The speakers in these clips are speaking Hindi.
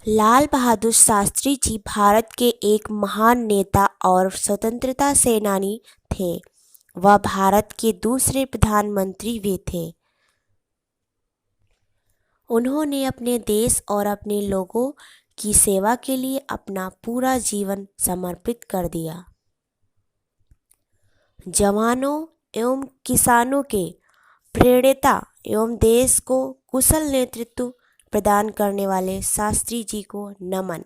लाल बहादुर शास्त्री जी भारत के एक महान नेता और स्वतंत्रता सेनानी थे। वह भारत के दूसरे प्रधानमंत्री भी थे। उन्होंने अपने देश और अपने लोगों की सेवा के लिए अपना पूरा जीवन समर्पित कर दिया। जवानों एवं किसानों के प्रेरणादाता एवं देश को कुशल नेतृत्व प्रदान करने वाले शास्त्री जी को नमन।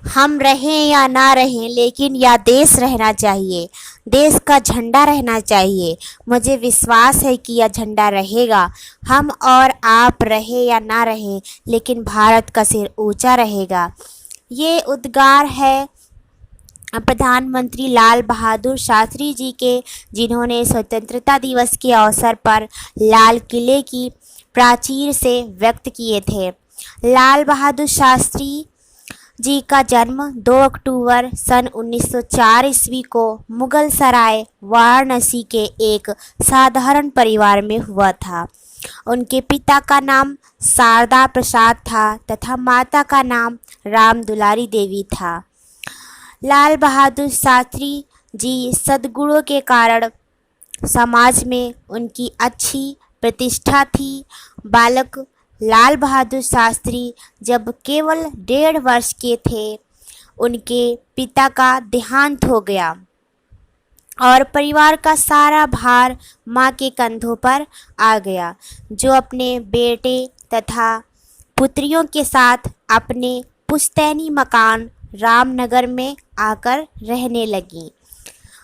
हम रहें या ना रहें, लेकिन यह देश रहना चाहिए, देश का झंडा रहना चाहिए। मुझे विश्वास है कि यह झंडा रहेगा। हम और आप रहे या ना रहें, लेकिन भारत का सिर ऊंचा रहेगा। ये उद्गार है प्रधानमंत्री लाल बहादुर शास्त्री जी के, जिन्होंने स्वतंत्रता दिवस के अवसर पर लाल किले की प्राचीर से व्यक्त किए थे। लाल बहादुर शास्त्री जी का जन्म 2 अक्टूबर सन 1904 ईस्वी को मुगल सराय वाराणसी के एक साधारण परिवार में हुआ था। उनके पिता का नाम शारदा प्रसाद था तथा माता का नाम राम दुलारी देवी था। लाल बहादुर शास्त्री जी सद्गुणों के कारण समाज में उनकी अच्छी प्रतिष्ठा थी। बालक लाल बहादुर शास्त्री जब केवल 1.5 वर्ष के थे, उनके पिता का देहांत हो गया और परिवार का सारा भार मां के कंधों पर आ गया, जो अपने बेटे तथा पुत्रियों के साथ अपने पुश्तैनी मकान रामनगर में आकर रहने लगी।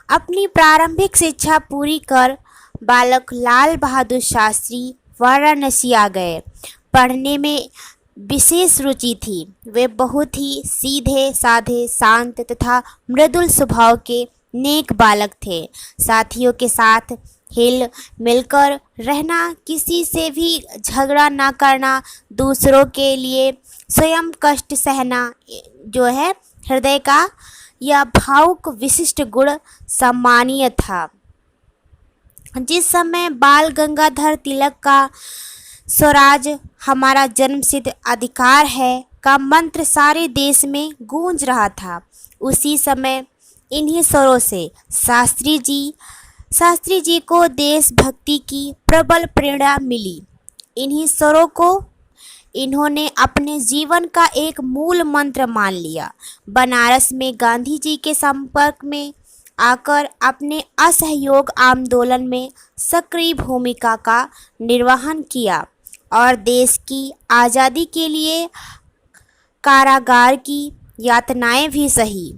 अपनी प्रारंभिक शिक्षा पूरी कर बालक लाल बहादुर शास्त्री वाराणसी आ गए। पढ़ने में विशेष रुचि थी। वे बहुत ही सीधे साधे, शांत तथा मृदुल स्वभाव के नेक बालक थे। साथियों के साथ हिल मिलकर रहना, किसी से भी झगड़ा ना करना, दूसरों के लिए स्वयं कष्ट सहना, जो है हृदय का यह भावुक विशिष्ट गुण सम्मानीय था। जिस समय बाल गंगाधर तिलक का स्वराज हमारा जन्मसिद्ध अधिकार है का मंत्र सारे देश में गूंज रहा था, उसी समय इन्हीं स्वरों से शास्त्री जी को देशभक्ति की प्रबल प्रेरणा मिली। इन्हीं स्वरों को इन्होंने अपने जीवन का एक मूल मंत्र मान लिया। बनारस में गांधी जी के संपर्क में आकर अपने असहयोग आंदोलन में सक्रिय भूमिका का निर्वहन किया और देश की आज़ादी के लिए कारागार की यातनाएं भी सही।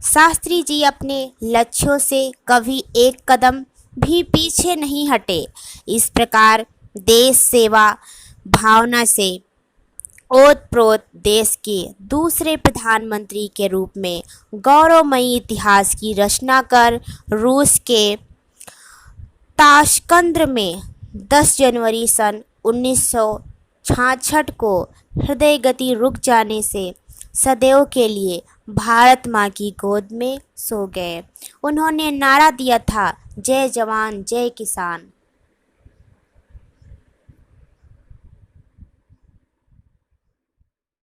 शास्त्री जी अपने लक्ष्यों से कभी एक कदम भी पीछे नहीं हटे। इस प्रकार देश सेवा भावना से ओतप्रोत देश के दूसरे प्रधानमंत्री के रूप में गौरवमयी इतिहास की रचना कर रूस के ताशकंद में 10 जनवरी सन 1966 को हृदय गति रुक जाने से सदैव के लिए भारत माँ की गोद में सो गए। उन्होंने नारा दिया था, जय जवान जय किसान।